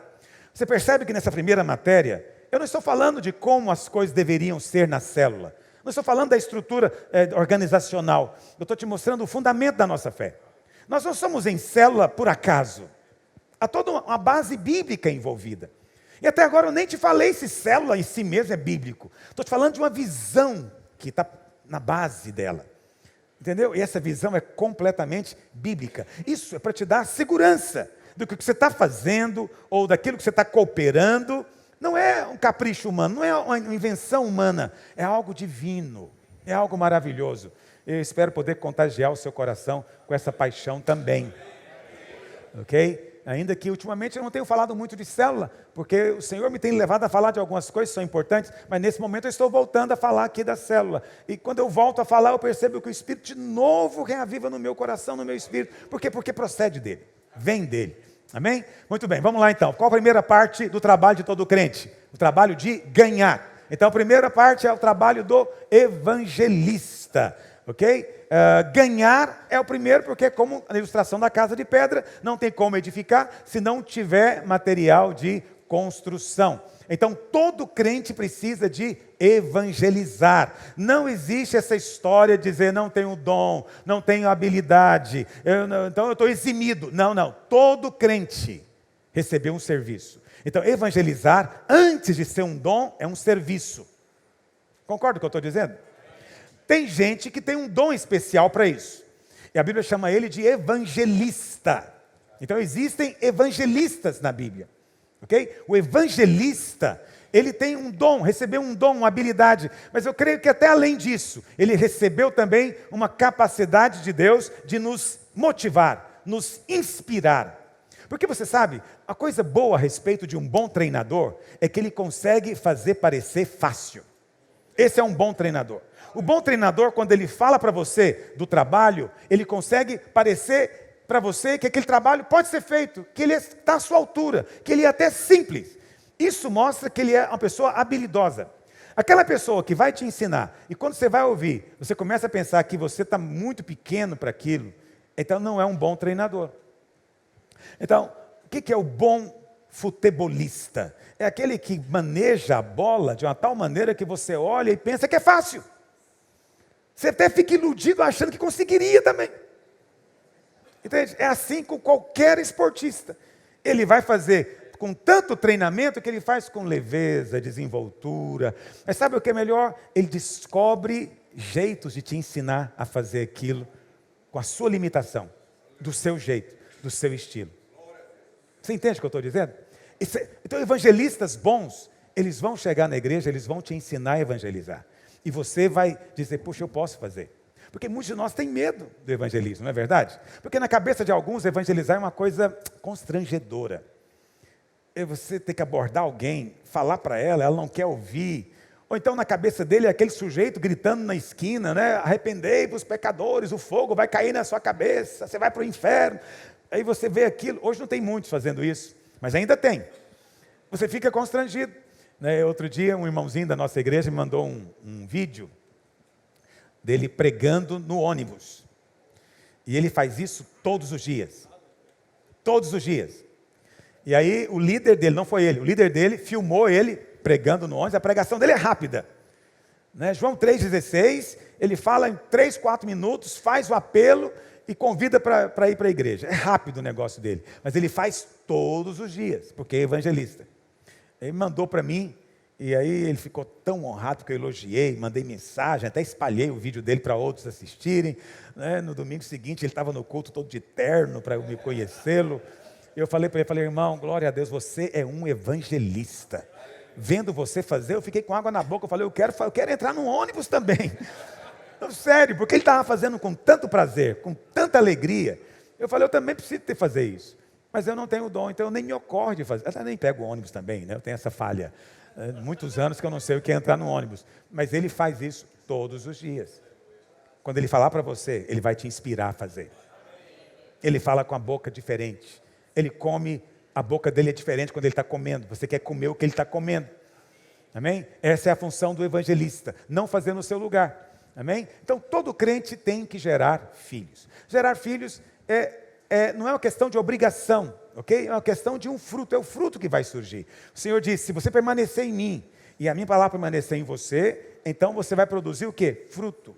Você percebe que nessa primeira matéria, eu não estou falando de como as coisas deveriam ser na célula. Não estou falando da estrutura organizacional. Eu estou te mostrando o fundamento da nossa fé. Nós não somos em célula por acaso. Há toda uma base bíblica envolvida. E até agora eu nem te falei se célula em si mesmo é bíblico. Estou te falando de uma visão que está na base dela. Entendeu? E essa visão é completamente bíblica. Isso é para te dar segurança do que você está fazendo ou daquilo que você está cooperando. Não é um capricho humano, não é uma invenção humana. É algo divino, é algo maravilhoso. Eu espero poder contagiar o seu coração com essa paixão também. Ok? Ainda que ultimamente eu não tenho falado muito de célula, porque o Senhor me tem levado a falar de algumas coisas que são importantes, mas nesse momento eu estou voltando a falar aqui da célula. E quando eu volto a falar, eu percebo que o Espírito de novo reaviva no meu coração, no meu espírito. Por quê? Porque procede dele, vem dele. Amém? Muito bem, vamos lá então. Qual a primeira parte do trabalho de todo crente? O trabalho de ganhar. Então a primeira parte é o trabalho do evangelista. Ok? Ganhar é o primeiro, porque como a ilustração da casa de pedra, não tem como edificar se não tiver material de construção. Então todo crente precisa de evangelizar. Não existe essa história de dizer não tenho dom, não tenho habilidade, então eu estou eximido. Não. Todo crente recebeu um serviço. Então evangelizar, antes de ser um dom, é um serviço. Concorda com o que eu estou dizendo? Tem gente que tem um dom especial para isso. E a Bíblia chama ele de evangelista. Então existem evangelistas na Bíblia. Ok? O evangelista, ele tem um dom, recebeu um dom, uma habilidade. Mas eu creio que até além disso, ele recebeu também uma capacidade de Deus de nos motivar, nos inspirar. Porque você sabe, a coisa boa a respeito de um bom treinador é que ele consegue fazer parecer fácil. Esse é um bom treinador. O bom treinador, quando ele fala para você do trabalho, ele consegue parecer para você que aquele trabalho pode ser feito, que ele está à sua altura, que ele é até simples. Isso mostra que ele é uma pessoa habilidosa. Aquela pessoa que vai te ensinar, e quando você vai ouvir, você começa a pensar que você está muito pequeno para aquilo, então não é um bom treinador. Então, o que é o bom futebolista? É aquele que maneja a bola de uma tal maneira que você olha e pensa que é fácil. Você até fica iludido achando que conseguiria também. Entende? É assim com qualquer esportista. Ele vai fazer com tanto treinamento que ele faz com leveza, desenvoltura. Mas sabe o que é melhor? Ele descobre jeitos de te ensinar a fazer aquilo com a sua limitação, do seu jeito, do seu estilo. Você entende o que eu estou dizendo? Então, evangelistas bons, eles vão chegar na igreja, eles vão te ensinar a evangelizar. E você vai dizer, puxa, eu posso fazer. Porque muitos de nós têm medo do evangelismo, não é verdade? Porque na cabeça de alguns, evangelizar é uma coisa constrangedora. Você tem que abordar alguém, falar para ela não quer ouvir. Ou então na cabeça dele é aquele sujeito gritando na esquina, né? Arrependei-vos, pecadores, o fogo vai cair na sua cabeça, você vai para o inferno. Aí você vê aquilo, hoje não tem muitos fazendo isso, mas ainda tem. Você fica constrangido. Outro dia um irmãozinho da nossa igreja me mandou um vídeo dele pregando no ônibus. E ele faz isso todos os dias. Todos os dias. E aí o líder dele, não foi ele, o líder dele filmou ele pregando no ônibus. A pregação dele é rápida. Né? João 3,16, ele fala em 3, 4 minutos, faz o apelo e convida para ir para a igreja. É rápido o negócio dele, mas ele faz todos os dias, porque é evangelista. Ele mandou para mim, e aí ele ficou tão honrado que eu elogiei, mandei mensagem, até espalhei o vídeo dele para outros assistirem. Né? No domingo seguinte ele estava no culto todo de terno para eu me conhecê-lo. Eu falei para ele, irmão, glória a Deus, você é um evangelista. Vendo você fazer, eu fiquei com água na boca, eu falei, eu quero entrar no ônibus também. Não, sério, porque ele estava fazendo com tanto prazer, com tanta alegria. Eu falei, eu também preciso fazer isso. Mas eu não tenho dom, então eu nem me ocorre de fazer. Eu nem pego o ônibus também, né? Eu tenho essa falha. Muitos anos que eu não sei o que é entrar no ônibus. Mas ele faz isso todos os dias. Quando ele falar para você, ele vai te inspirar a fazer. Ele fala com a boca diferente. Ele come, a boca dele é diferente quando ele está comendo. Você quer comer o que ele está comendo. Amém? Essa é a função do evangelista. Não fazer no seu lugar. Amém? Então, todo crente tem que gerar filhos. Gerar filhos não é uma questão de obrigação, ok? É uma questão de um fruto, é o fruto que vai surgir. O Senhor disse, se você permanecer em mim, e a minha palavra permanecer em você, então você vai produzir o quê? Fruto.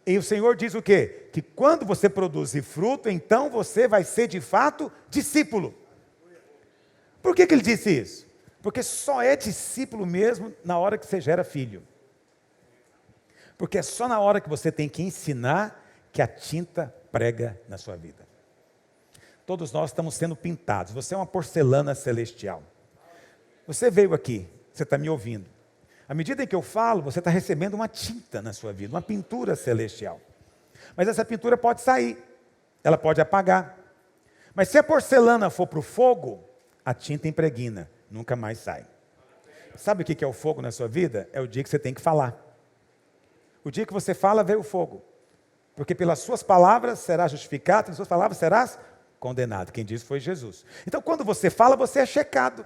E o Senhor diz o quê? Que quando você produzir fruto, então você vai ser de fato discípulo. Por que Ele disse isso? Porque só é discípulo mesmo na hora que você gera filho. Porque é só na hora que você tem que ensinar que a tinta prega na sua vida. Todos nós estamos sendo pintados. Você é uma porcelana celestial. Você veio aqui, você está me ouvindo. À medida em que eu falo, você está recebendo uma tinta na sua vida, uma pintura celestial. Mas essa pintura pode sair, ela pode apagar. Mas se a porcelana for para o fogo, a tinta impregna, nunca mais sai. Sabe o que é o fogo na sua vida? É o dia que você tem que falar. O dia que você fala, veio o fogo. Porque pelas suas palavras serás justificado, pelas suas palavras serás condenado. Quem disse foi Jesus. Então, quando você fala, você é checado.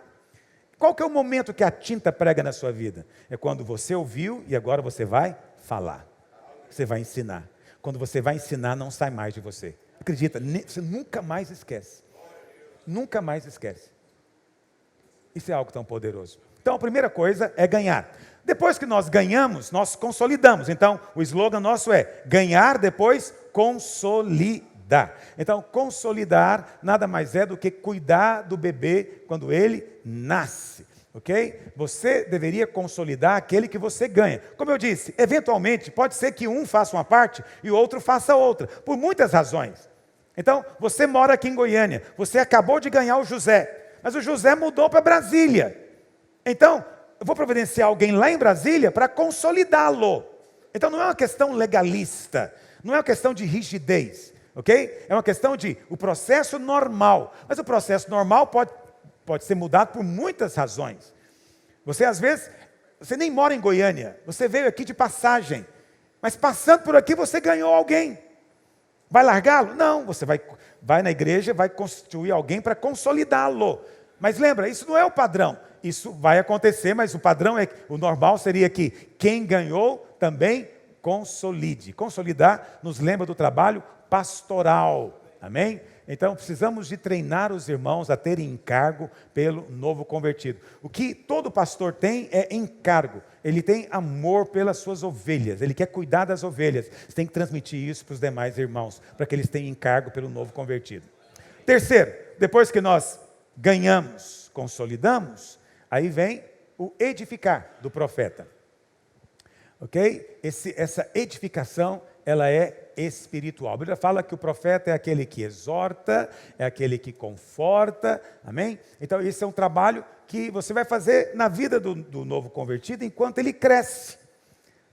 Qual que é o momento que a tinta prega na sua vida? É quando você ouviu e agora você vai falar. Você vai ensinar. Quando você vai ensinar, não sai mais de você. Acredita, você nunca mais esquece. Nunca mais esquece. Isso é algo tão poderoso. Então, a primeira coisa é ganhar. Depois que nós ganhamos, nós consolidamos. Então, o slogan nosso é ganhar, depois consolidar. Então, consolidar nada mais é do que cuidar do bebê quando ele nasce. Ok? Você deveria consolidar aquele que você ganha. Como eu disse, eventualmente, pode ser que um faça uma parte e o outro faça outra. Por muitas razões. Então, você mora aqui em Goiânia. Você acabou de ganhar o José. Mas o José mudou para Brasília. Então, eu vou providenciar alguém lá em Brasília para consolidá-lo. Então não é uma questão legalista, não é uma questão de rigidez, ok? É uma questão de o processo normal. Mas o processo normal pode ser mudado por muitas razões. Você às vezes, você nem mora em Goiânia, você veio aqui de passagem, mas passando por aqui você ganhou alguém. Vai largá-lo? Não, você vai na igreja, vai constituir alguém para consolidá-lo. Mas lembra, isso não é o padrão. Isso vai acontecer, mas o padrão o normal seria que quem ganhou também consolide. Consolidar nos lembra do trabalho pastoral. Amém? Então precisamos de treinar os irmãos a terem encargo pelo novo convertido. O que todo pastor tem é encargo. Ele tem amor pelas suas ovelhas. Ele quer cuidar das ovelhas. Você tem que transmitir isso para os demais irmãos, para que eles tenham encargo pelo novo convertido. Terceiro, depois que nós ganhamos, consolidamos, aí vem o edificar do profeta. Ok? Essa edificação, ela é espiritual. A Bíblia fala que o profeta é aquele que exorta, é aquele que conforta. Amém? Então, esse é um trabalho que você vai fazer na vida do novo convertido enquanto ele cresce.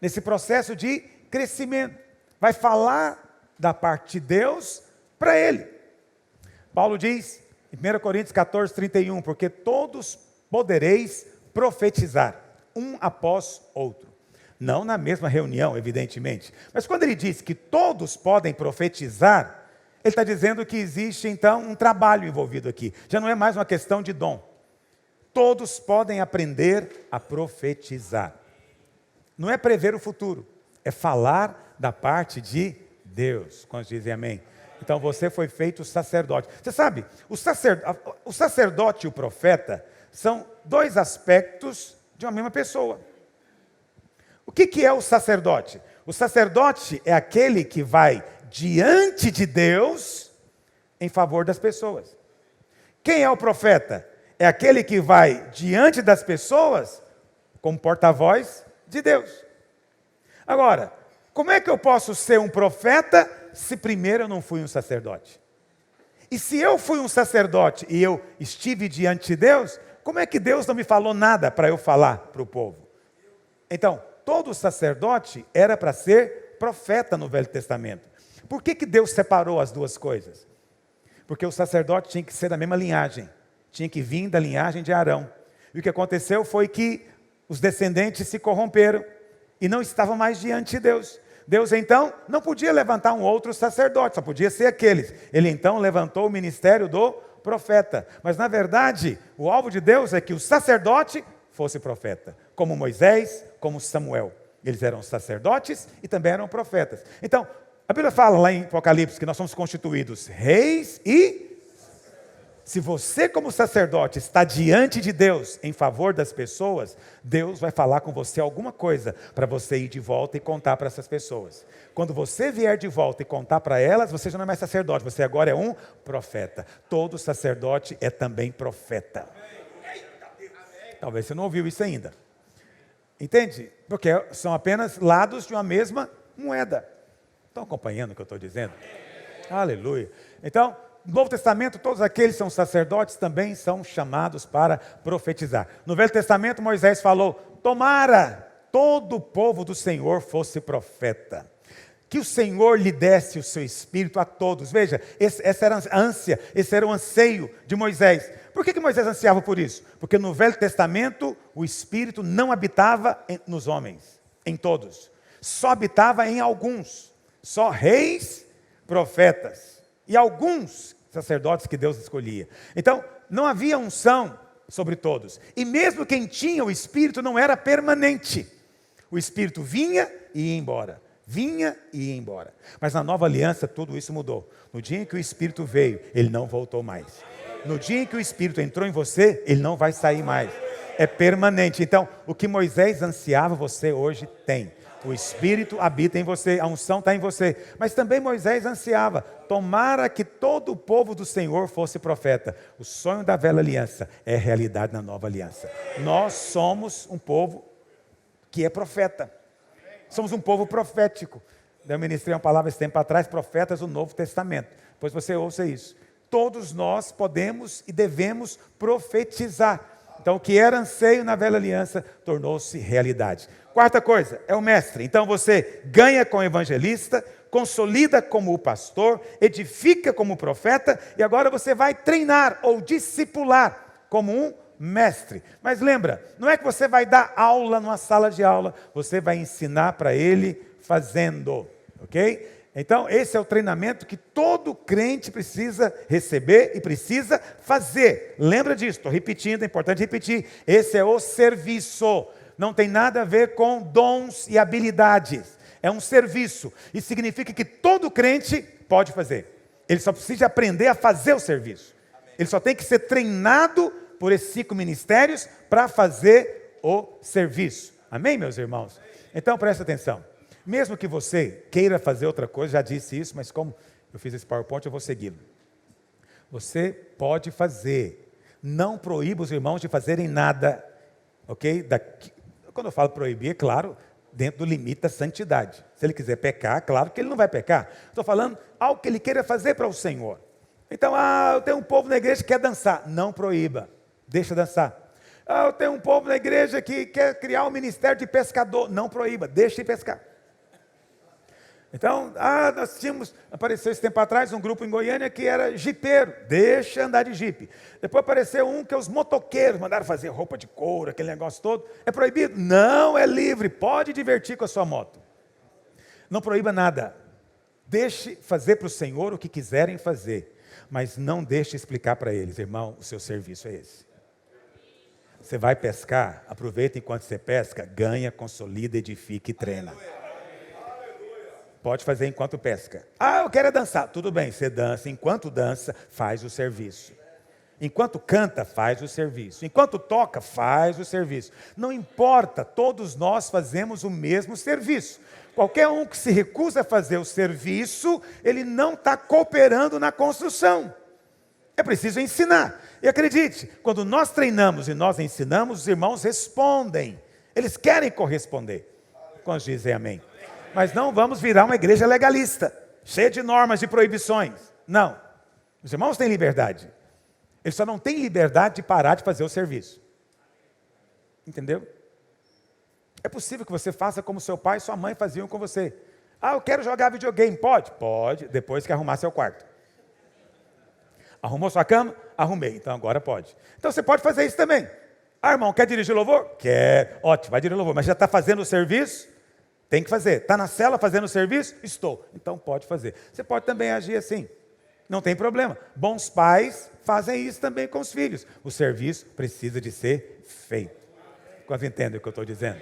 Nesse processo de crescimento. Vai falar da parte de Deus para ele. Paulo diz, em 1 Coríntios 14, 31, porque todos podereis profetizar, um após outro. Não na mesma reunião, evidentemente. Mas quando ele diz que todos podem profetizar, ele está dizendo que existe então um trabalho envolvido aqui. Já não é mais uma questão de dom. Todos podem aprender a profetizar. Não é prever o futuro, é falar da parte de Deus. Quantos dizem amém? Então você foi feito sacerdote. Você sabe, o sacerdote e o profeta são dois aspectos de uma mesma pessoa. O que é o sacerdote? O sacerdote é aquele que vai diante de Deus em favor das pessoas. Quem é o profeta? É aquele que vai diante das pessoas como porta-voz de Deus. Agora, como é que eu posso ser um profeta se primeiro eu não fui um sacerdote? E se eu fui um sacerdote e eu estive diante de Deus, como é que Deus não me falou nada para eu falar para o povo? Então, todo sacerdote era para ser profeta no Velho Testamento. Por que Deus separou as duas coisas? Porque o sacerdote tinha que ser da mesma linhagem, tinha que vir da linhagem de Arão. E o que aconteceu foi que os descendentes se corromperam e não estavam mais diante de Deus. Deus então não podia levantar um outro sacerdote, só podia ser aqueles. Ele então levantou o ministério do profeta. Mas na verdade, o alvo de Deus é que o sacerdote fosse profeta, como Moisés, como Samuel. Eles eram sacerdotes e também eram profetas. Então, a Bíblia fala lá em Apocalipse que nós somos constituídos reis e... Se você como sacerdote está diante de Deus em favor das pessoas, Deus vai falar com você alguma coisa para você ir de volta e contar para essas pessoas. Quando você vier de volta e contar para elas, você já não é mais sacerdote, você agora é um profeta. Todo sacerdote é também profeta. Talvez você não ouviu isso ainda. Entende? Porque são apenas lados de uma mesma moeda. Estão acompanhando o que eu estou dizendo? Aleluia. Então, no Novo Testamento, todos aqueles que são sacerdotes também são chamados para profetizar. No Velho Testamento, Moisés falou: tomara todo o povo do Senhor fosse profeta. Que o Senhor lhe desse o seu espírito a todos. Veja, essa era a ânsia, esse era o anseio de Moisés. Por que Moisés ansiava por isso? Porque no Velho Testamento, o espírito não habitava nos homens, em todos. Só habitava em alguns. Só reis, profetas. E alguns sacerdotes que Deus escolhia. Então, não havia unção sobre todos. E mesmo quem tinha o Espírito não era permanente. O Espírito vinha e ia embora. Vinha e ia embora. Mas na nova aliança tudo isso mudou. No dia em que o Espírito veio, ele não voltou mais. No dia em que o Espírito entrou em você, ele não vai sair mais. É permanente. Então, o que Moisés ansiava, você hoje tem. O Espírito habita em você, a unção está em você. Mas também Moisés ansiava: tomara que todo o povo do Senhor fosse profeta. O sonho da velha aliança é realidade na nova aliança. Nós somos um povo que é profeta. Somos um povo profético. Eu ministrei uma palavra esse tempo atrás: profetas do Novo Testamento. Depois você ouça isso. Todos nós podemos e devemos profetizar. Então, o que era anseio na velha aliança tornou-se realidade. Quarta coisa, é o mestre. Então você ganha como evangelista, consolida como o pastor, edifica como profeta, e agora você vai treinar ou discipular como um mestre. Mas lembra, não é que você vai dar aula numa sala de aula, você vai ensinar para ele fazendo, ok? Então esse é o treinamento que todo crente precisa receber e precisa fazer. Lembra disso, estou repetindo, é importante repetir. Esse é o serviço. Não tem nada a ver com dons e habilidades. É um serviço. Isso significa que todo crente pode fazer. Ele só precisa aprender a fazer o serviço. Ele só tem que ser treinado por esses 5 ministérios para fazer o serviço. Amém, meus irmãos? Então presta atenção. Mesmo que você queira fazer outra coisa, já disse isso, mas como eu fiz esse PowerPoint, eu vou segui-lo. Você pode fazer. Não proíba os irmãos de fazerem nada. Ok? Quando eu falo proibir, é claro, dentro do limite da santidade. Se ele quiser pecar, claro que ele não vai pecar. Estou falando algo que ele queira fazer para o Senhor. Então, eu tenho um povo na igreja que quer dançar. Não proíba, deixa dançar. Eu tenho um povo na igreja que quer criar um ministério de pescador. Não proíba, deixa de pescar. Então, nós tínhamos, apareceu esse tempo atrás, um grupo em Goiânia que era jipeiro, deixa andar de jipe. Depois apareceu um que é os motoqueiros, mandaram fazer roupa de couro, aquele negócio todo. É proibido? Não, é livre, pode divertir com a sua moto. Não proíba nada. Deixe fazer para o Senhor o que quiserem fazer, mas não deixe explicar para eles: irmão, o seu serviço é esse. Você vai pescar, aproveita enquanto você pesca, ganha, consolida, edifica e treina. Pode fazer enquanto pesca. Ah, eu quero é dançar. Tudo bem, você dança. Enquanto dança, faz o serviço. Enquanto canta, faz o serviço. Enquanto toca, faz o serviço. Não importa, todos nós fazemos o mesmo serviço. Qualquer um que se recusa a fazer o serviço, ele não está cooperando na construção. É preciso ensinar. E acredite, quando nós treinamos e nós ensinamos, os irmãos respondem. Eles querem corresponder. Quantos dizem amém? Mas não vamos virar uma igreja legalista, cheia de normas e proibições. Não. Os irmãos têm liberdade. Eles só não têm liberdade de parar de fazer o serviço. Entendeu? É possível que você faça como seu pai e sua mãe faziam com você. Ah, eu quero jogar videogame. Pode? Pode, depois que arrumar seu quarto. Arrumou sua cama? Arrumei, então agora pode. Então você pode fazer isso também. Ah, irmão, quer dirigir louvor? Quer. Ótimo, vai dirigir louvor, mas já está fazendo o serviço? Tem que fazer. Está na cela fazendo o serviço? Estou. Então pode fazer. Você pode também agir assim. Não tem problema. Bons pais fazem isso também com os filhos. O serviço precisa de ser feito. Quantos entendem o que eu estou dizendo?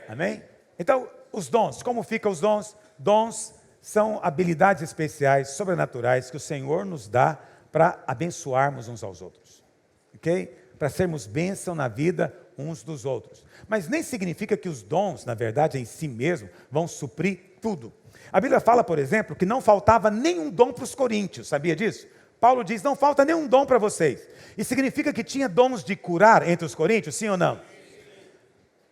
Amém? Então, os dons. Como ficam os dons? Dons são habilidades especiais, sobrenaturais, que o Senhor nos dá para abençoarmos uns aos outros. Ok? Para sermos bênção na vida uns dos outros. Mas nem significa que os dons, na verdade, em si mesmo, vão suprir tudo. A Bíblia fala, por exemplo, que não faltava nenhum dom para os coríntios, sabia disso? Paulo diz, não falta nenhum dom para vocês. E significa que tinha dons de curar entre os coríntios, sim ou não?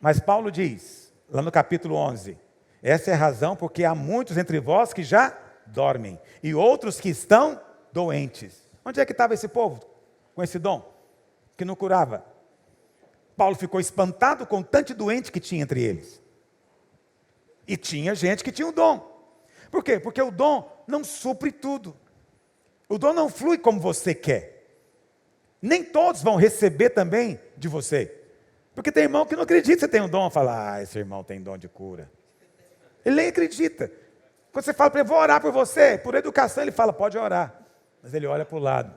Mas Paulo diz, lá no capítulo 11, essa é a razão porque há muitos entre vós que já dormem, e outros que estão doentes. Onde é que estava esse povo com esse dom? Que não curava. Paulo ficou espantado com o tanto doente que tinha entre eles. E tinha gente que tinha o dom. Por quê? Porque o dom não supre tudo. O dom não flui como você quer. Nem todos vão receber também de você. Porque tem irmão que não acredita que você tem um dom. Fala, esse irmão tem dom de cura. Ele nem acredita. Quando você fala para ele, vou orar por você, por educação, ele fala, pode orar. Mas ele olha para o lado.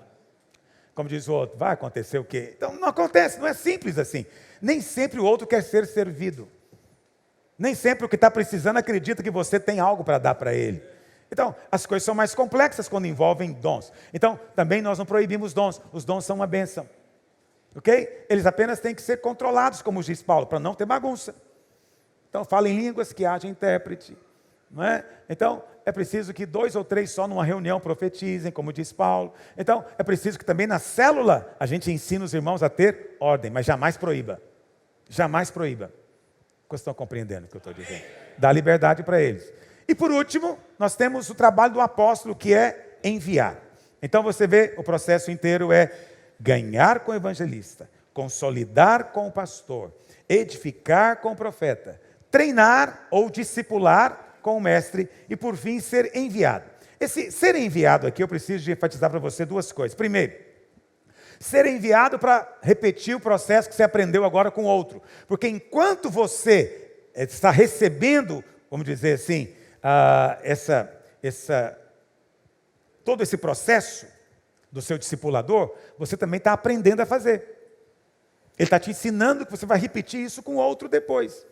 Como diz o outro, vai acontecer o quê? Então não acontece, não é simples assim. Nem sempre o outro quer ser servido. Nem sempre o que está precisando acredita que você tem algo para dar para ele. Então, as coisas são mais complexas quando envolvem dons. Então, também nós não proibimos dons. Os dons são uma bênção. Ok? Eles apenas têm que ser controlados, como diz Paulo, para não ter bagunça. Então, fala em línguas, que haja intérprete. Não é? Então, é preciso que 2 ou 3 só numa reunião profetizem, como diz Paulo. Então, é preciso que também na célula a gente ensine os irmãos a ter ordem, mas jamais proíba. Jamais proíba. Vocês estão compreendendo o que eu estou dizendo? Dá liberdade para eles. E por último, nós temos o trabalho do apóstolo, que é enviar. Então você vê, o processo inteiro é ganhar com o evangelista, consolidar com o pastor, edificar com o profeta, treinar ou discipular com o mestre e por fim ser enviado. Esse ser enviado aqui eu preciso de enfatizar para você 2 coisas. Primeiro, ser enviado para repetir o processo que você aprendeu agora com outro. Porque enquanto você está recebendo, vamos dizer assim, todo esse processo do seu discipulador, você também está aprendendo a fazer. Ele está te ensinando que você vai repetir isso com outro depois.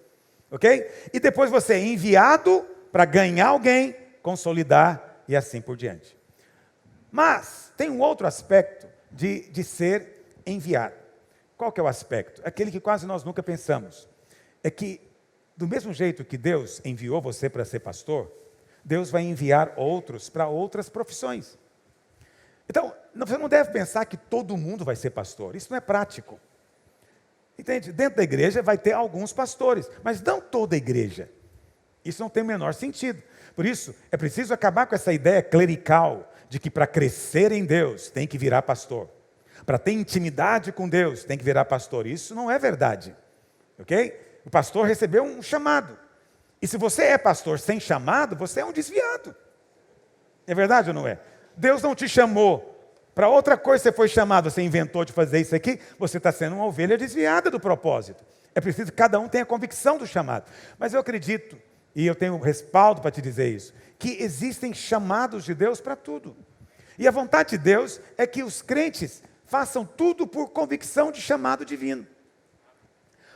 Ok? E depois você é enviado para ganhar alguém, consolidar e assim por diante. Mas tem um outro aspecto de ser enviado. Qual que é o aspecto? Aquele que quase nós nunca pensamos. É que, do mesmo jeito que Deus enviou você para ser pastor, Deus vai enviar outros para outras profissões. Então, você não deve pensar que todo mundo vai ser pastor. Isso não é prático. Entende? Dentro da igreja vai ter alguns pastores, mas não toda a igreja. Isso não tem o menor sentido. Por isso, é preciso acabar com essa ideia clerical de que para crescer em Deus tem que virar pastor. Para ter intimidade com Deus tem que virar pastor. Isso não é verdade. Ok? O pastor recebeu um chamado. E se você é pastor sem chamado, você é um desviado. É verdade ou não é? Deus não te chamou para outra coisa, você foi chamado, você inventou de fazer isso aqui, você está sendo uma ovelha desviada do propósito. É preciso que cada um tenha convicção do chamado. Mas eu acredito, e eu tenho respaldo para te dizer isso, que existem chamados de Deus para tudo. E a vontade de Deus é que os crentes façam tudo por convicção de chamado divino.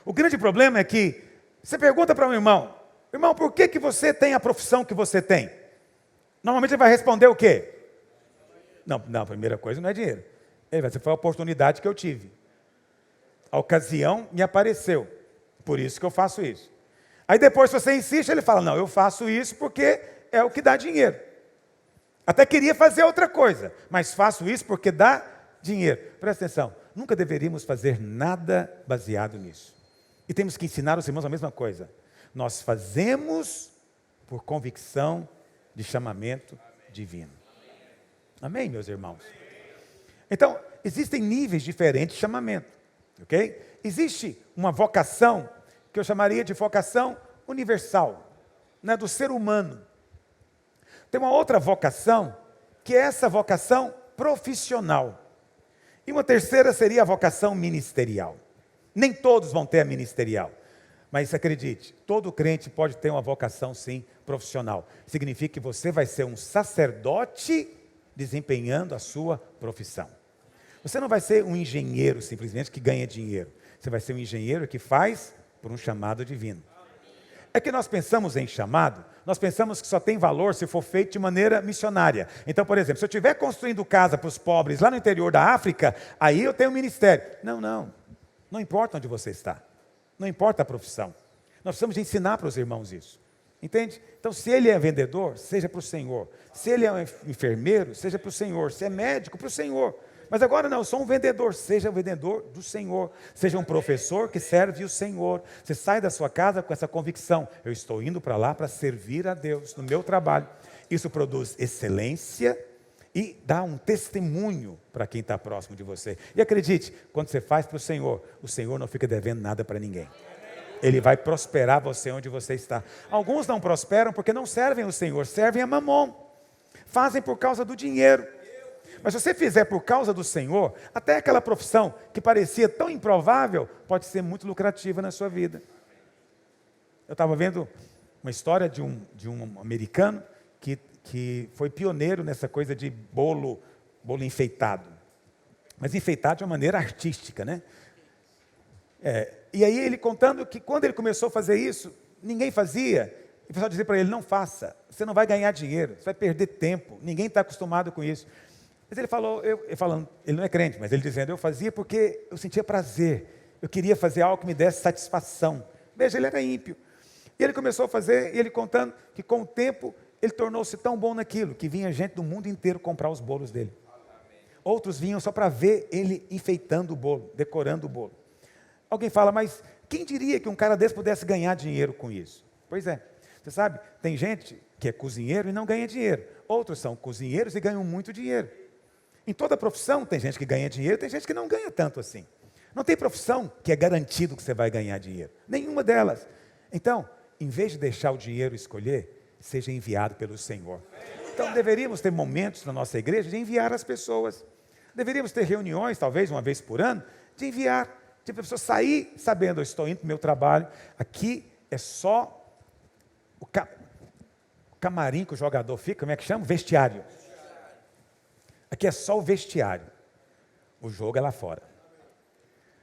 O grande problema é que, você pergunta para um irmão, Irmão, por que você tem a profissão que você tem? Normalmente ele vai responder o quê? Não, a primeira coisa não é dinheiro. Ele vai dizer, foi a oportunidade que eu tive. A ocasião me apareceu. Por isso que eu faço isso. Aí depois, se você insiste, ele fala, não, eu faço isso porque é o que dá dinheiro. Até queria fazer outra coisa, mas faço isso porque dá dinheiro. Presta atenção, nunca deveríamos fazer nada baseado nisso. E temos que ensinar os irmãos a mesma coisa. Nós fazemos por convicção de chamamento divino. Amém, meus irmãos? Então, existem níveis diferentes de chamamento, ok? Existe uma vocação que eu chamaria de vocação universal, né, do ser humano. Tem uma outra vocação, que é essa vocação profissional. E uma terceira seria a vocação ministerial. Nem todos vão ter a ministerial. Mas acredite, todo crente pode ter uma vocação, sim, profissional. Significa que você vai ser um sacerdote desempenhando a sua profissão. Você não vai ser um engenheiro simplesmente que ganha dinheiro. Você vai ser um engenheiro que faz por um chamado divino. É que nós pensamos em chamado, nós pensamos que só tem valor se for feito de maneira missionária. Então, por exemplo, se eu estiver construindo casa para os pobres lá no interior da África, aí eu tenho um ministério. Não importa onde você está. Não importa a profissão. Nós precisamos de ensinar para os irmãos isso. Entende? Então, se ele é vendedor, seja para o Senhor. Se ele é um enfermeiro, seja para o Senhor. Se é médico, para o Senhor. Mas agora não, eu sou um vendedor, seja um vendedor do Senhor. Seja um professor que serve o Senhor. Você sai da sua casa com essa convicção. Eu estou indo para lá para servir a Deus no meu trabalho. Isso produz excelência e dá um testemunho para quem está próximo de você. E acredite, quando você faz para o Senhor não fica devendo nada para ninguém. Ele vai prosperar você onde você está. Alguns não prosperam porque não servem o Senhor, servem a Mamon. Fazem por causa do dinheiro. Mas se você fizer por causa do Senhor, até aquela profissão que parecia tão improvável, pode ser muito lucrativa na sua vida. Eu estava vendo uma história de um americano que foi pioneiro nessa coisa de bolo enfeitado. Mas enfeitado de uma maneira artística, né? E aí ele contando que quando ele começou a fazer isso, ninguém fazia. E o pessoal dizia para ele, não faça, você não vai ganhar dinheiro, você vai perder tempo, ninguém está acostumado com isso. Mas ele falou, ele não é crente, mas ele dizendo, eu fazia porque eu sentia prazer, eu queria fazer algo que me desse satisfação. Veja, ele era ímpio. E ele começou a fazer, e ele contando que com o tempo, ele tornou-se tão bom naquilo, que vinha gente do mundo inteiro comprar os bolos dele. Outros vinham só para ver ele enfeitando o bolo, decorando o bolo. Alguém fala, mas quem diria que um cara desse pudesse ganhar dinheiro com isso? Pois é, você sabe, tem gente que é cozinheiro e não ganha dinheiro. Outros são cozinheiros e ganham muito dinheiro. Em toda profissão tem gente que ganha dinheiro, tem gente que não ganha tanto assim. Não tem profissão que é garantido que você vai ganhar dinheiro. Nenhuma delas. Então, em vez de deixar o dinheiro escolher, seja enviado pelo Senhor. Então, deveríamos ter momentos na nossa igreja de enviar as pessoas. Deveríamos ter reuniões, talvez uma vez por ano, de enviar. De a pessoa sair sabendo, eu estou indo para o meu trabalho. Aqui é só o camarim que o jogador fica, como é que chama? Vestiário. Aqui é só o vestiário. O jogo é lá fora.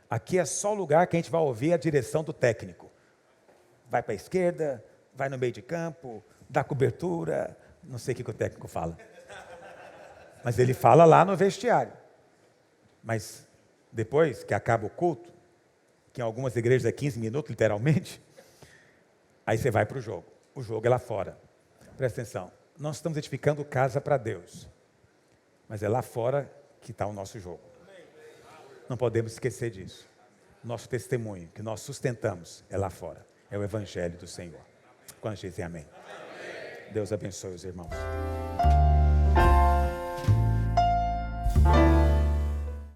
Aqui é só o lugar que a gente vai ouvir a direção do técnico. Vai para a esquerda, vai no meio de campo, dá cobertura, não sei o que o técnico fala. Mas ele fala lá no vestiário. Mas depois que acaba o culto, que em algumas igrejas é 15 minutos, literalmente, aí você vai para o jogo. O jogo é lá fora. Presta atenção. Nós estamos edificando casa para Deus. Mas é lá fora que está o nosso jogo. Não podemos esquecer disso. Nosso testemunho, que nós sustentamos, é lá fora. É o Evangelho do Senhor. Quando dizem amém. Deus abençoe os irmãos.